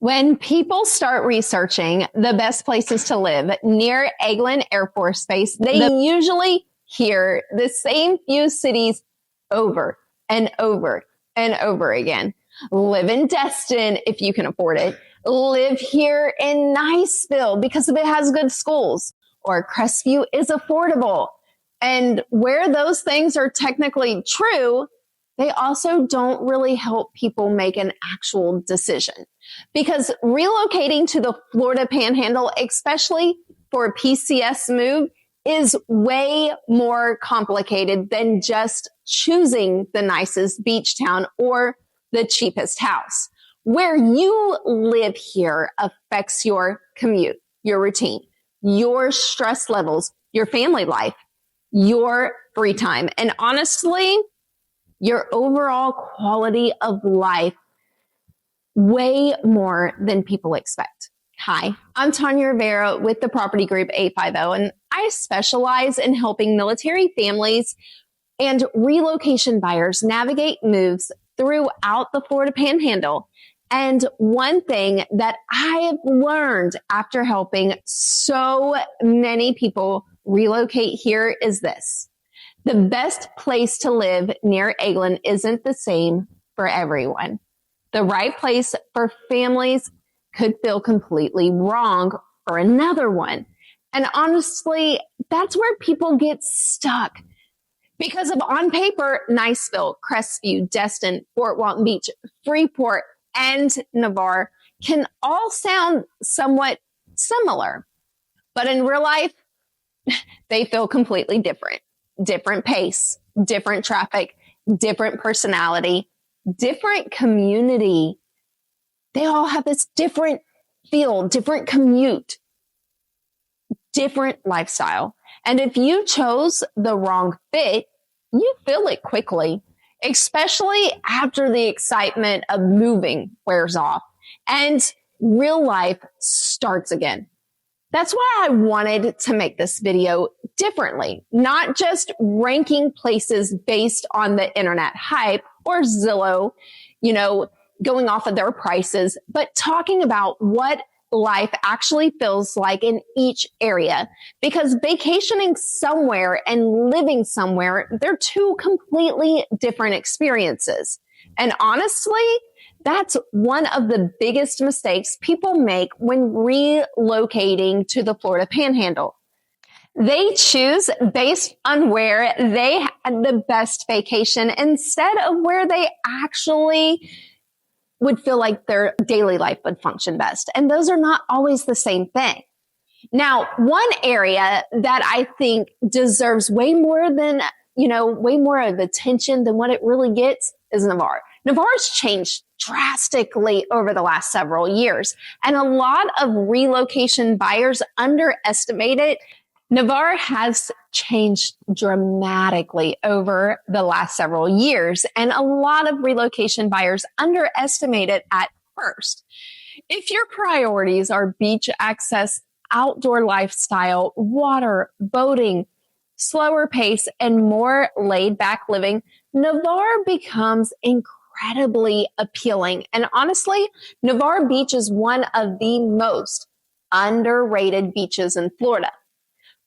When people start researching the best places to live near Eglin Air Force Base, they usually hear the same few cities over and over and over again. Live in Destin if you can afford it. Live here in Niceville because it has good schools. Or Crestview is affordable. And where those things are technically true, they also don't really help people make an actual decision. Because relocating to the Florida Panhandle, especially for a PCS move, is way more complicated than just choosing the nicest beach town or the cheapest house. Where you live here affects your commute, your routine, your stress levels, your family life, your free time, and honestly, your overall quality of life way more than people expect. Hi, I'm Tanya Rivera with the Property Group 850, and I specialize in helping military families and relocation buyers navigate moves throughout the Florida Panhandle. And one thing that I have learned after helping so many people relocate here is this. The best place to live near Eglin isn't the same for everyone. The right place for families could feel completely wrong for another one. And honestly, that's where people get stuck. Because of on paper, Niceville, Crestview, Destin, Fort Walton Beach, Freeport, and Navarre can all sound somewhat similar. But in real life, they feel completely different. Different pace, different traffic, different personality, different community. They all have this different feel, different commute, different lifestyle. And if you chose the wrong fit, you feel it quickly, especially after the excitement of moving wears off and real life starts again. That's why I wanted to make this video differently, not just ranking places based on the internet hype or Zillow, going off of their prices, but talking about what life actually feels like in each area. Because vacationing somewhere and living somewhere, they're two completely different experiences. And honestly, that's one of the biggest mistakes people make when relocating to the Florida Panhandle. They choose based on where they had the best vacation instead of where they actually would feel like their daily life would function best. And those are not always the same thing. Now, one area that I think deserves way more of attention than what it really gets is Navarre. Navarre's changed drastically over the last several years, and a lot of relocation buyers underestimate it. Navarre has changed dramatically over the last several years, and a lot of relocation buyers underestimate it at first. If your priorities are beach access, outdoor lifestyle, water, boating, slower pace, and more laid-back living, Navarre becomes incredibly appealing. And honestly, Navarre Beach is one of the most underrated beaches in Florida.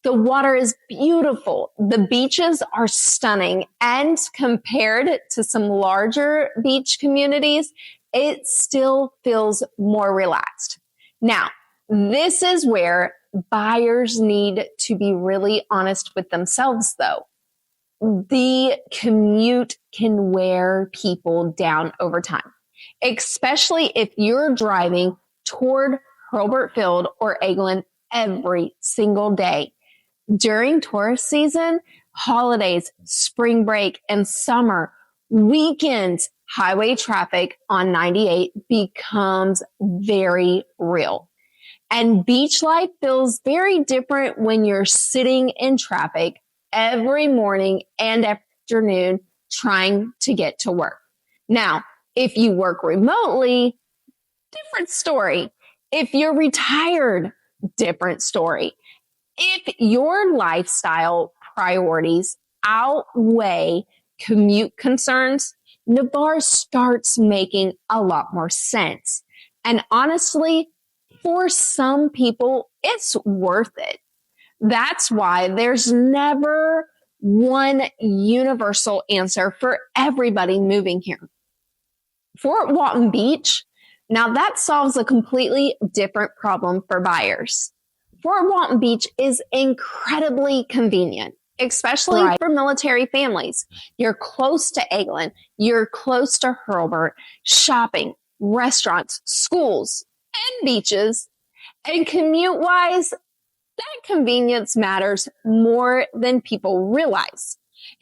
The water is beautiful. The beaches are stunning. And compared to some larger beach communities, it still feels more relaxed. Now, this is where buyers need to be really honest with themselves, though. The commute can wear people down over time, especially if you're driving toward Hurlburt Field or Eglin every single day. During tourist season, holidays, spring break, and summer, weekends, highway traffic on 98 becomes very real. And beach life feels very different when you're sitting in traffic every morning and afternoon trying to get to work. Now, if you work remotely, different story. If you're retired, different story. If your lifestyle priorities outweigh commute concerns, Navarre starts making a lot more sense. And honestly, for some people, it's worth it. That's why there's never one universal answer for everybody moving here. Fort Walton Beach, now that solves a completely different problem for buyers. Fort Walton Beach is incredibly convenient, especially for military families. You're close to Eglin, you're close to Hurlburt, shopping, restaurants, schools, and beaches. And commute-wise, that convenience matters more than people realize,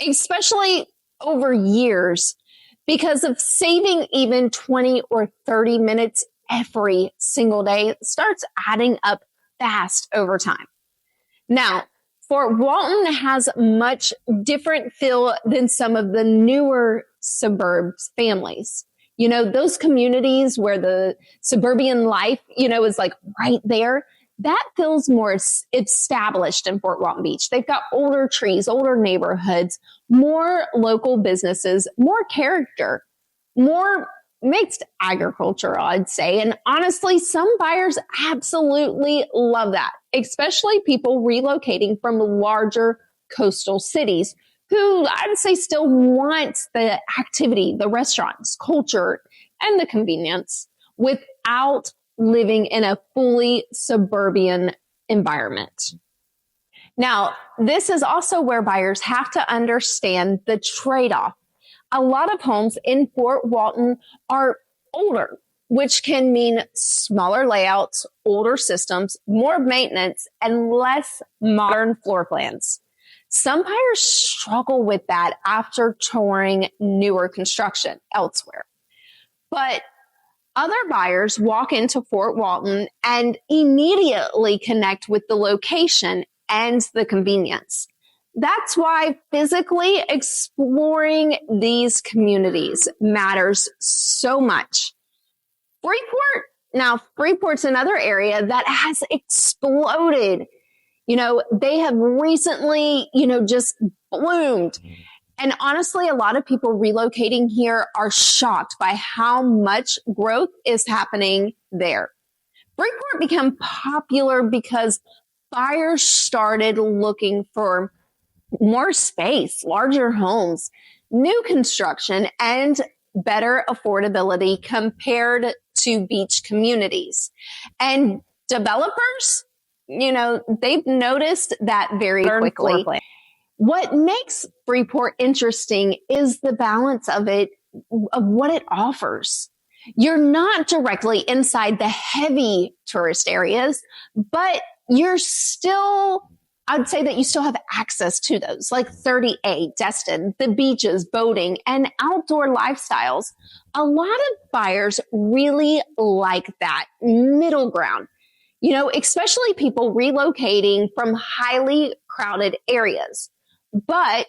especially over years, because of saving even 20 or 30 minutes every single day starts adding up fast over time. Now, Fort Walton has much different feel than some of the newer suburbs families. You know, those communities where the suburban life, is like right there. That feels more established in Fort Walton Beach. They've got older trees, older neighborhoods, more local businesses, more character, more mixed agriculture, I'd say. And honestly, some buyers absolutely love that, especially people relocating from larger coastal cities who I'd say still want the activity, the restaurants, culture, and the convenience without living in a fully suburban environment. Now, this is also where buyers have to understand the trade-off. A lot of homes in Fort Walton are older, which can mean smaller layouts, older systems, more maintenance, and less modern floor plans. Some buyers struggle with that after touring newer construction elsewhere. But other buyers walk into Fort Walton and immediately connect with the location and the convenience. That's why physically exploring these communities matters so much. Freeport's another area that has exploded. They have recently, just bloomed. And honestly, a lot of people relocating here are shocked by how much growth is happening there. Freeport became popular because buyers started looking for more space, larger homes, new construction, and better affordability compared to beach communities. And developers, they've noticed that very quickly. What makes Freeport interesting is the balance of what it offers. You're not directly inside the heavy tourist areas, but I'd say that you still have access to those, like 30A, Destin, the beaches, boating, and outdoor lifestyles. A lot of buyers really like that middle ground, especially people relocating from highly crowded areas. But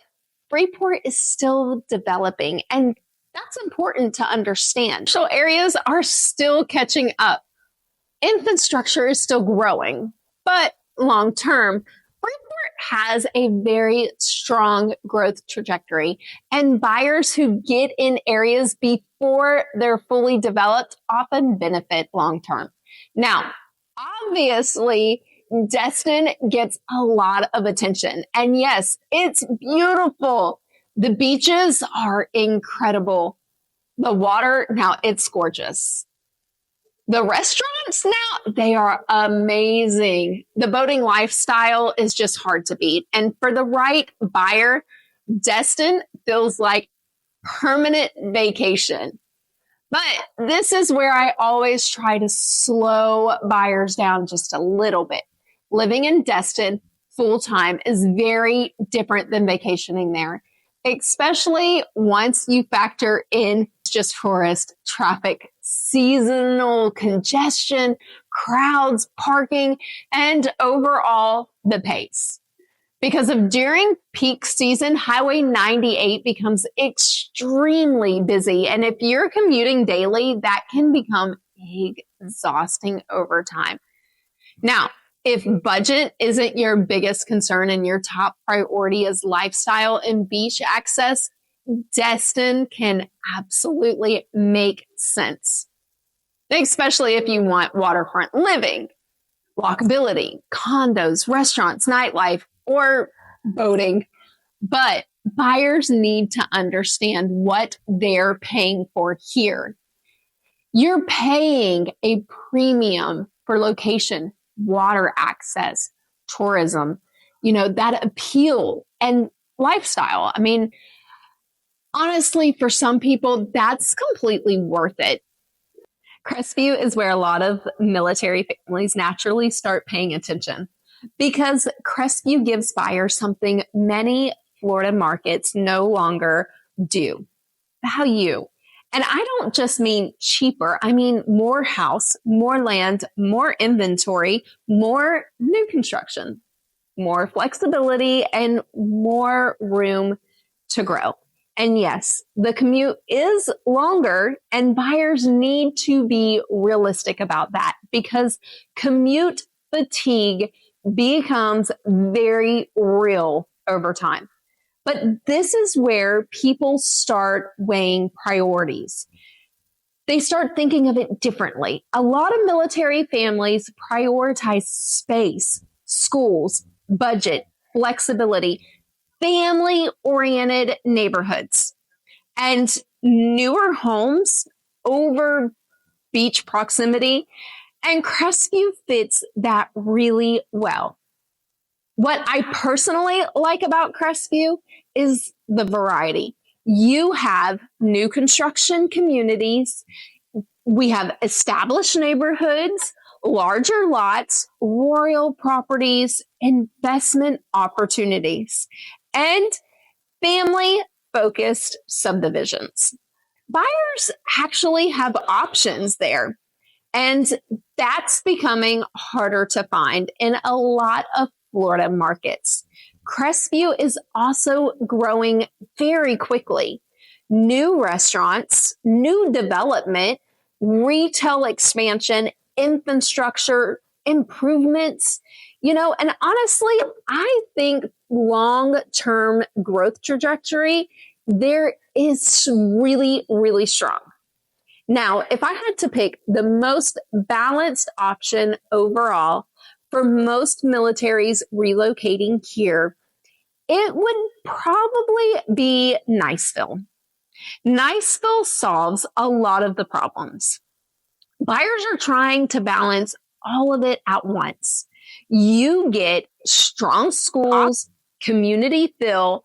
Freeport is still developing, and that's important to understand. Commercial areas are still catching up. Infrastructure is still growing, but long term, Freeport has a very strong growth trajectory, and buyers who get in areas before they're fully developed often benefit long term. Now, obviously, Destin gets a lot of attention. And yes, it's beautiful. The beaches are incredible. The water, now it's gorgeous. The restaurants now, they are amazing. The boating lifestyle is just hard to beat. And for the right buyer, Destin feels like permanent vacation. But this is where I always try to slow buyers down just a little bit. Living in Destin full-time is very different than vacationing there, especially once you factor in just tourist traffic, seasonal congestion, crowds, parking, and overall the pace. Because of during peak season, Highway 98 becomes extremely busy. And if you're commuting daily, that can become exhausting over time. Now, if budget isn't your biggest concern and your top priority is lifestyle and beach access, Destin can absolutely make sense. especially if you want waterfront living, walkability, condos, restaurants, nightlife, or boating. But buyers need to understand what they're paying for here. You're paying a premium for location, water access, tourism, that appeal and lifestyle. I mean, honestly, for some people, that's completely worth it. Crestview is where a lot of military families naturally start paying attention because Crestview gives buyers something many Florida markets no longer do: value. And I don't just mean cheaper. I mean more house, more land, more inventory, more new construction, more flexibility, and more room to grow. And yes, the commute is longer, and buyers need to be realistic about that because commute fatigue becomes very real over time. But this is where people start weighing priorities. They start thinking of it differently. A lot of military families prioritize space, schools, budget, flexibility, family-oriented neighborhoods, and newer homes over beach proximity. And Crestview fits that really well. What I personally like about Crestview is the variety. You have new construction communities. We have established neighborhoods, larger lots, royal properties, investment opportunities, and family-focused subdivisions. Buyers actually have options there, and that's becoming harder to find in a lot of Florida markets. Crestview is also growing very quickly. New restaurants, new development, retail expansion, infrastructure improvements, and honestly, I think long-term growth trajectory there is really, really strong. Now, if I had to pick the most balanced option overall for most militaries relocating here, it would probably be Niceville. Niceville solves a lot of the problems. Buyers are trying to balance all of it at once. You get strong schools, community feel,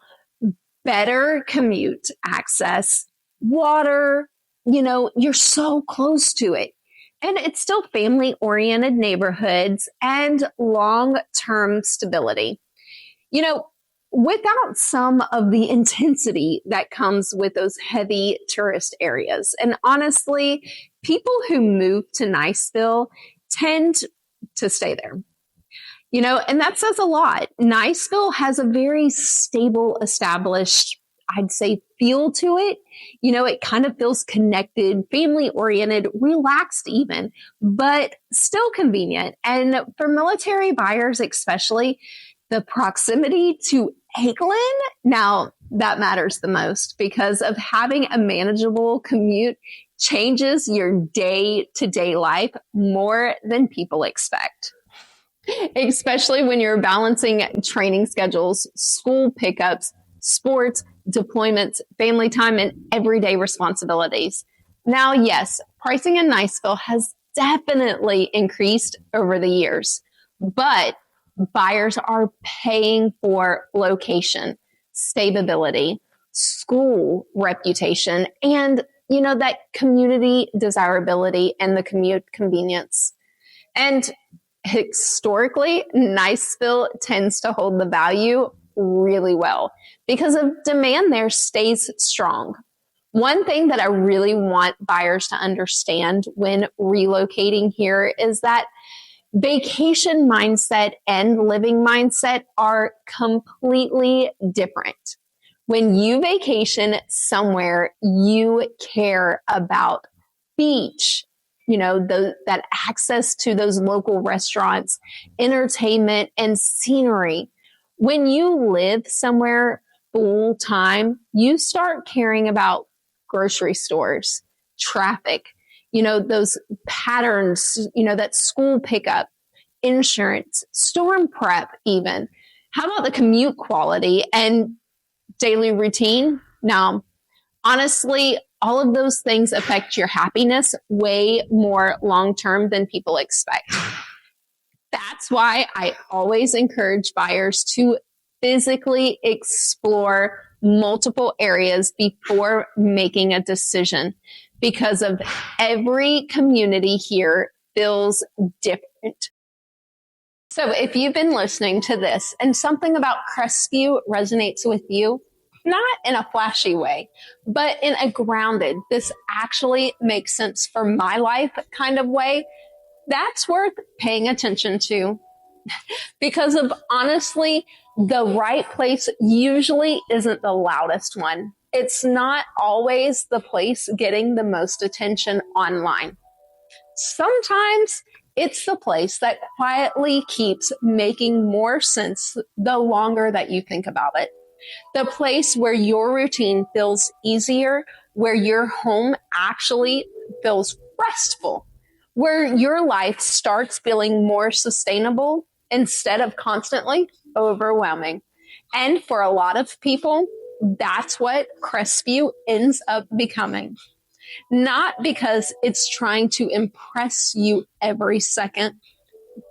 better commute access, water, you're so close to it. And it's still family-oriented neighborhoods and long-term stability. Without some of the intensity that comes with those heavy tourist areas. And honestly, people who move to Niceville tend to stay there. And that says a lot. Niceville has a very stable, established, I'd say, feel to it. It kind of feels connected, family-oriented, relaxed even, but still convenient. And for military buyers especially, the proximity to Eglin, now that matters the most because of having a manageable commute changes your day-to-day life more than people expect. Especially when you're balancing training schedules, school pickups, sports, deployments, family time, and everyday responsibilities. Now, yes, pricing in Niceville has definitely increased over the years, but buyers are paying for location, stability, school reputation, and, that community desirability and the commute convenience. And historically, Niceville tends to hold the value really well because of demand there stays strong. One thing that I really want buyers to understand when relocating here is that vacation mindset and living mindset are completely different. When you vacation somewhere, you care about beach, that access to those local restaurants, entertainment, and scenery. When you live somewhere full time, you start caring about grocery stores, traffic, those patterns, that school pickup, insurance, storm prep even. How about the commute quality and daily routine? Now, honestly, all of those things affect your happiness way more long-term than people expect. That's why I always encourage buyers to physically explore multiple areas before making a decision, because of every community here feels different. So if you've been listening to this and something about Crestview resonates with you, not in a flashy way, but in a grounded, this actually makes sense for my life kind of way, that's worth paying attention to. Because of honestly, the right place usually isn't the loudest one. It's not always the place getting the most attention online. Sometimes it's the place that quietly keeps making more sense the longer that you think about it. The place where your routine feels easier, where your home actually feels restful, where your life starts feeling more sustainable instead of constantly overwhelming. And for a lot of people, that's what Crestview ends up becoming. Not because it's trying to impress you every second,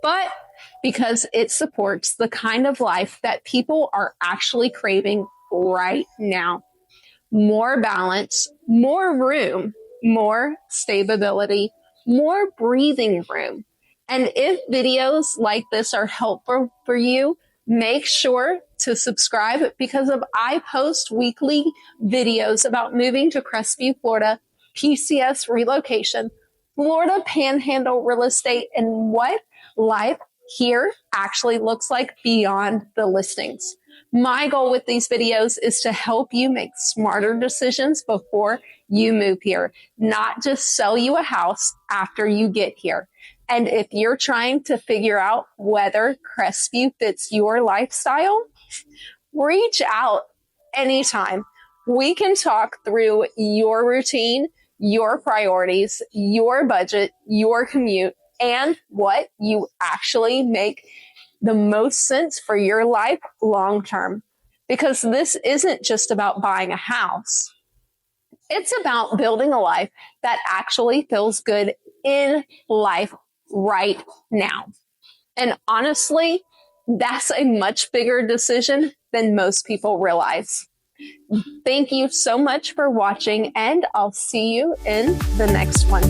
but because it supports the kind of life that people are actually craving right now. More balance, more room, more stability, more breathing room. And if videos like this are helpful for you, make sure to subscribe, because I post weekly videos about moving to Crestview, Florida, PCS relocation, Florida Panhandle real estate, and what life here actually looks like beyond the listings. My goal with these videos is to help you make smarter decisions before you move here, not just sell you a house after you get here. And if you're trying to figure out whether Crestview fits your lifestyle, reach out anytime. We can talk through your routine, your priorities, your budget, your commute, and what you actually make the most sense for your life long term. Because this isn't just about buying a house. It's about building a life that actually feels good in life right now. And honestly, that's a much bigger decision than most people realize. Thank you so much for watching, and I'll see you in the next one.